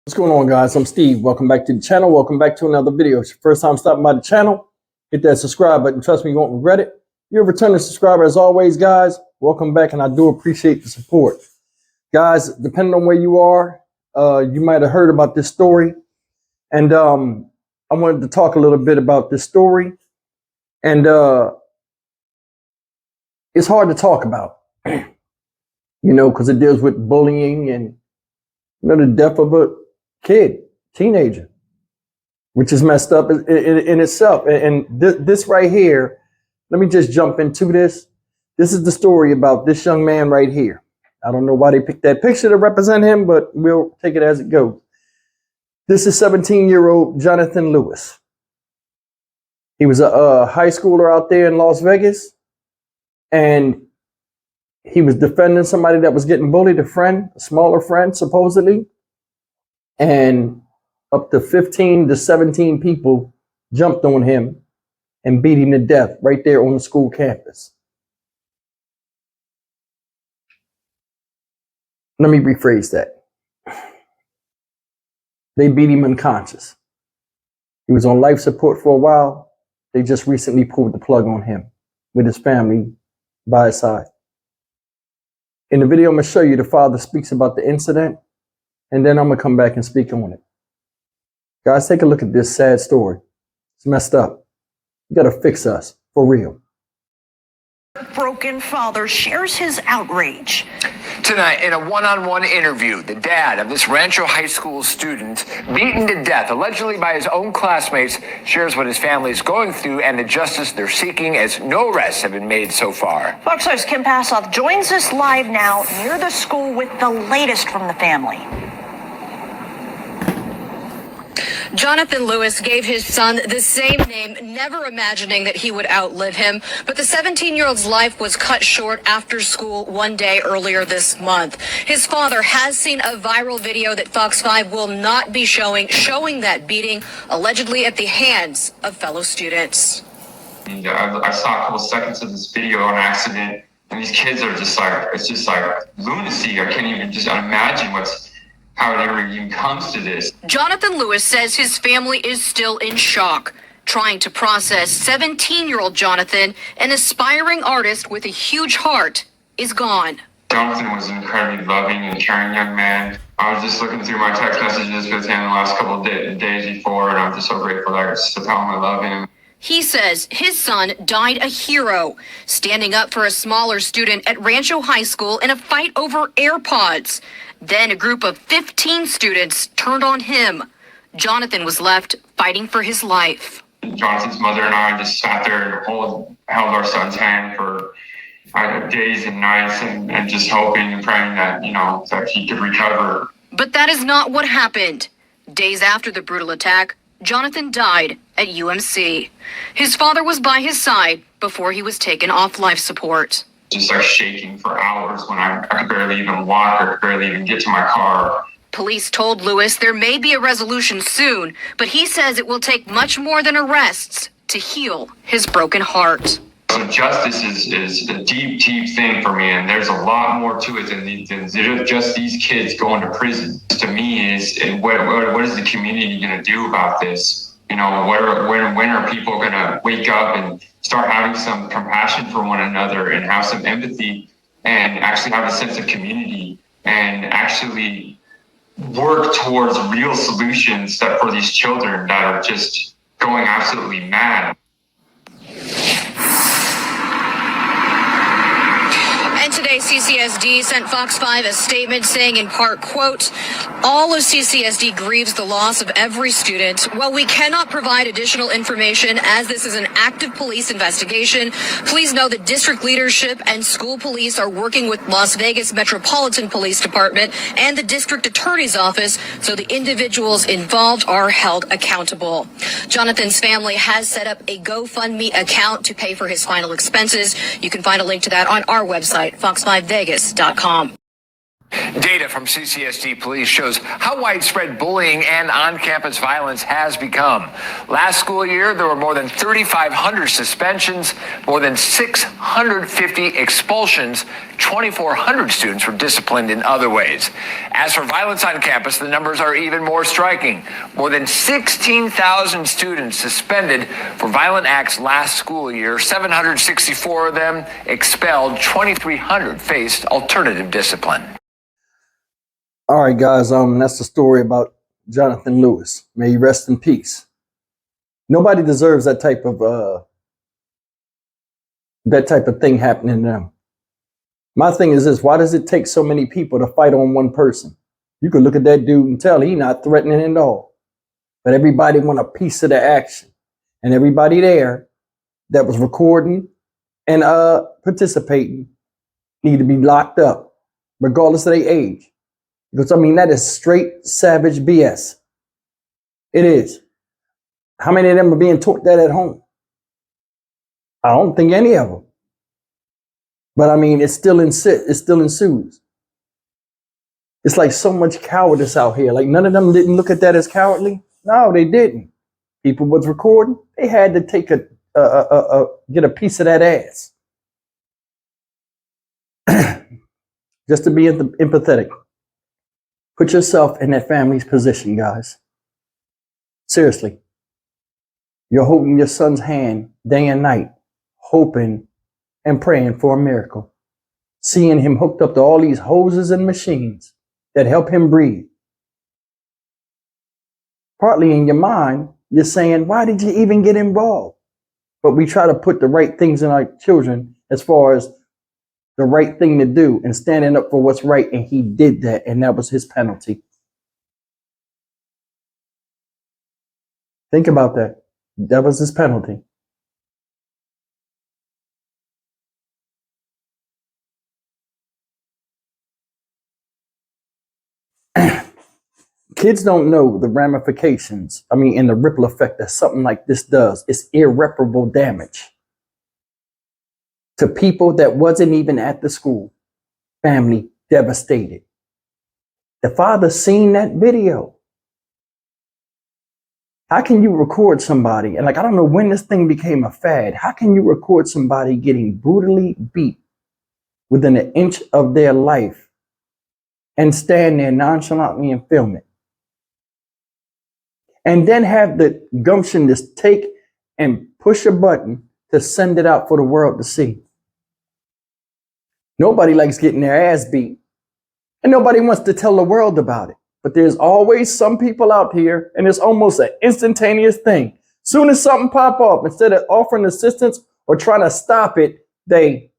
What's going on, guys? I'm Steve. Welcome back to the channel. Welcome back to another video. It's your first time stopping by the channel. Hit that subscribe button. Trust me, you won't regret it. You're a returning subscriber as always, guys. Welcome back, and I do appreciate the support. Guys, depending on where you are, you might have heard about this story. And I wanted to talk a little bit about this story. And it's hard to talk about, because it deals with bullying and, the death of a teenager, which is messed up in itself. And this right here, let me just jump into this. This is the story about this young man right here. I don't know why they picked that picture to represent him, but we'll take it as it goes. This is 17-year-old Johnathon Lewis. He was a high schooler out there in Las Vegas, and he was defending somebody that was getting bullied, a smaller friend, supposedly. And up to 15 to 17 people jumped on him and beat him to death right there on the school campus. Let me rephrase that. They beat him unconscious. He was on life support for a while. They just recently pulled the plug on him with his family by his side. In the video, I'm going to show you the father speaks about the incident, and then I'm going to come back and speak on it. Guys, take a look at this sad story. It's messed up. You got to fix us, for real. Broken father shares his outrage. Tonight, in a one-on-one interview, the dad of this Rancho High School student, beaten to death, allegedly by his own classmates, shares what his family is going through and the justice they're seeking, as no arrests have been made so far. Fox 5's Kim Passoff joins us live now near the school with the latest from the family. Johnathon Lewis gave his son the same name, never imagining that he would outlive him. But the 17-year-old's life was cut short after school one day earlier this month. His father has seen a viral video that Fox 5 will not be showing that beating, allegedly at the hands of fellow students. I saw a couple seconds of this video on accident, and these kids are just like, it's just like lunacy. I can't even just imagine how it ever even comes to this. Johnathon Lewis says his family is still in shock, trying to process 17-year-old Johnathan, an aspiring artist with a huge heart, is gone. Johnathan was an incredibly loving and caring young man. I was just looking through my text messages with him the last couple of days before, and I'm just so grateful that I got to tell him I love him. He says his son died a hero, standing up for a smaller student at Rancho High School in a fight over AirPods. Then a group of 15 students turned on him. Johnathan was left fighting for his life. Jonathan's mother and I just sat there and held our son's hand for days and nights and just hoping and praying that, that he could recover. But that is not what happened. Days after the brutal attack, Johnathan died at UMC. His father was by his side before he was taken off life support. Just like shaking for hours when I could barely even walk or could barely even get to my car. Police told Lewis there may be a resolution soon, but he says it will take much more than arrests to heal his broken heart. So justice is a deep, deep thing for me, and there's a lot more to it than just these kids going to prison. To me, what is the community going to do about this? When are people going to wake up and start having some compassion for one another and have some empathy and actually have a sense of community and actually work towards real solutions for these children that are just going absolutely mad? And today, CCSD sent Fox 5 a statement saying in part, quote, "All of CCSD grieves the loss of every student. While we cannot provide additional information as this is an active police investigation, please know that district leadership and school police are working with Las Vegas Metropolitan Police Department and the district attorney's office so the individuals involved are held accountable." Jonathan's family has set up a GoFundMe account to pay for his final expenses. You can find a link to that on our website, fox5vegas.com. Data from CCSD police shows how widespread bullying and on-campus violence has become. Last school year, there were more than 3,500 suspensions, more than 650 expulsions, 2,400 students were disciplined in other ways. As for violence on campus, the numbers are even more striking. More than 16,000 students suspended for violent acts last school year, 764 of them expelled, 2,300 faced alternative discipline. All right, guys. That's the story about Johnathon Lewis. May he rest in peace. Nobody deserves that type of thing happening to them. My thing is this: why does it take so many people to fight on one person? You could look at that dude and tell he's not threatening at all, but everybody want a piece of the action, and everybody there that was recording and participating need to be locked up, regardless of their age. Because, I mean, that is straight savage BS. It is. How many of them are being taught that at home? I don't think any of them. But, I mean, it still ensues. It's like so much cowardice out here. Like, none of them didn't look at that as cowardly. No, they didn't. People was recording. They had to take get a piece of that ass. Just to be empathetic. Put yourself in that family's position, guys. Seriously. You're holding your son's hand day and night, hoping and praying for a miracle. Seeing him hooked up to all these hoses and machines that help him breathe. Partly in your mind, you're saying, why did you even get involved? But we try to put the right things in our children as far as the right thing to do and standing up for what's right. And he did that. And that was his penalty. Think about that. That was his penalty. Kids don't know the ramifications. I mean, and the ripple effect that something like this does. It's irreparable damage to people that wasn't even at the school. Family devastated. The father seen that video. How can you record somebody? And like, I don't know when this thing became a fad. How can you record somebody getting brutally beat within an inch of their life and stand there nonchalantly and film it? And then have the gumption to take and push a button to send it out for the world to see. Nobody likes getting their ass beat. And nobody wants to tell the world about it. But there's always some people out here, and it's almost an instantaneous thing. Soon as something pop up, instead of offering assistance or trying to stop it, they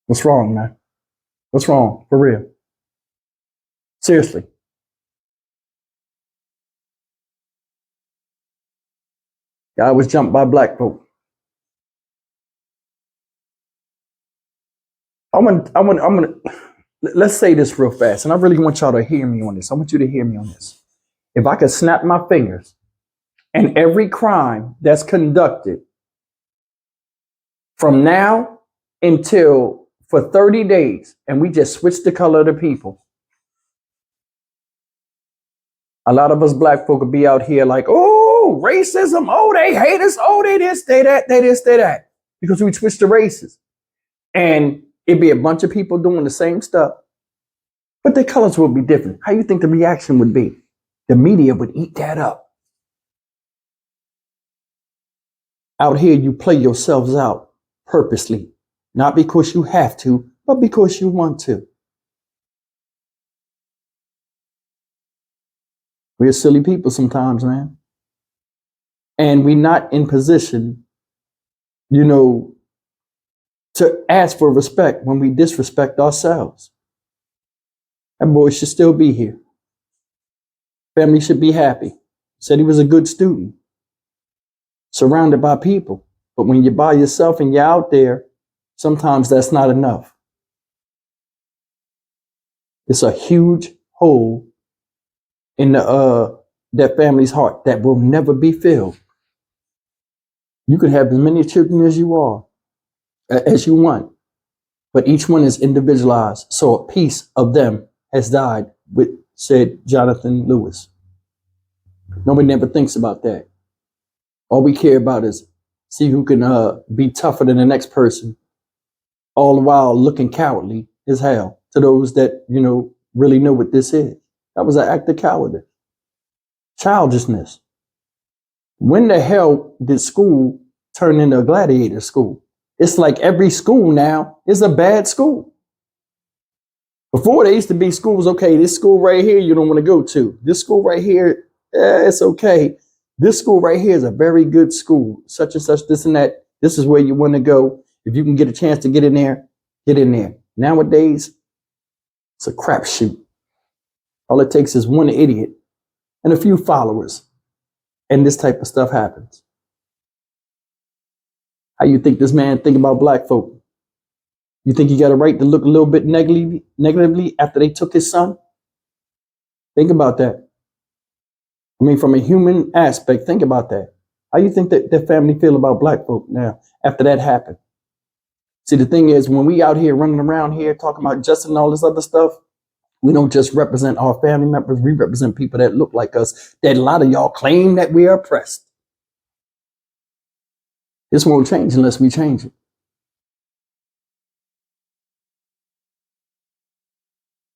what's wrong, man? What's wrong? For real. Seriously. I was jumped by black folk. Let's say this real fast, and I really want y'all to hear me on this. I want you to hear me on this. If I could snap my fingers and every crime that's conducted from now until for 30 days, and we just switch the color of the people, a lot of us black folk would be out here like, oh, racism, oh, they hate us, oh, they this, they that, they this, they that, because we switched the races. And it'd be a bunch of people doing the same stuff, but their colors would be different. How you think the reaction would be? The media would eat that up. Out here, you play yourselves out purposely, not because you have to, but because you want to. We're silly people sometimes, man. And we're not in position, to ask for respect when we disrespect ourselves. That boy should still be here. Family should be happy. Said he was a good student. Surrounded by people. But when you're by yourself and you're out there, sometimes that's not enough. It's a huge hole in that family's heart that will never be filled. You could have as many children as you want, but each one is individualized. So a piece of them has died, with said Johnathon Lewis. Nobody never thinks about that. All we care about is see who can be tougher than the next person, all the while looking cowardly as hell to those that, really know what this is. That was an act of cowardice. Childishness. When the hell did school turn into a gladiator school? It's like every school now is a bad school. Before, there used to be schools, okay, this school right here you don't want to go to. This school right here, it's okay. This school right here is a very good school, such and such, this and that. This is where you want to go. If you can get a chance to get in there, get in there. Nowadays, it's a crapshoot. All it takes is one idiot and a few followers, and this type of stuff happens. How you think this man think about black folk? You think he got a right to look a little bit negatively after they took his son? Think about that. I mean, from a human aspect, think about that. How you think that their family feel about black folk now after that happened? See, the thing is, when we out here running around here talking about justice and all this other stuff, we don't just represent our family members. We represent people that look like us, that a lot of y'all claim that we are oppressed. This won't change unless we change it.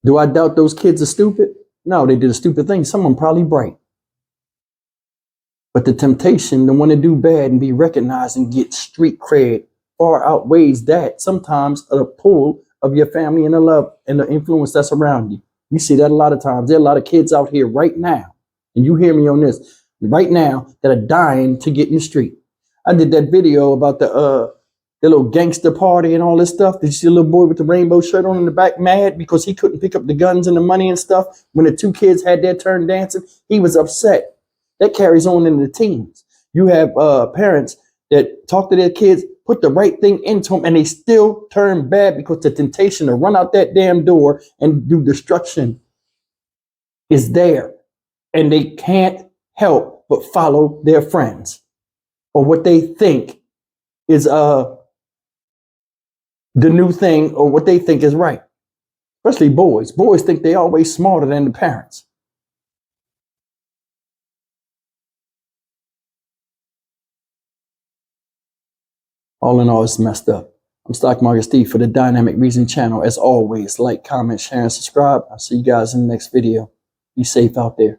Do I doubt those kids are stupid? No, they did a stupid thing. Some of them probably bright. But the temptation to want to do bad and be recognized and get street cred far outweighs that sometimes of the pull of your family and the love and the influence that's around you. You see that a lot of times. There are a lot of kids out here right now, and you hear me on this, right now, that are dying to get in the street. I did that video about the little gangster party and all this stuff. Did you see a little boy with the rainbow shirt on in the back mad because he couldn't pick up the guns and the money and stuff when the two kids had their turn dancing? He was upset. That carries on into the teens. You have parents that talk to their kids, put the right thing into them, and they still turn bad because the temptation to run out that damn door and do destruction is there. And they can't help but follow their friends or what they think is the new thing or what they think is right. Especially boys. Boys think they always smarter than the parents. All in all, it's messed up. I'm Stock Market Steve for the Dynamic Reason channel. As always, like, comment, share, and subscribe. I'll see you guys in the next video. Be safe out there.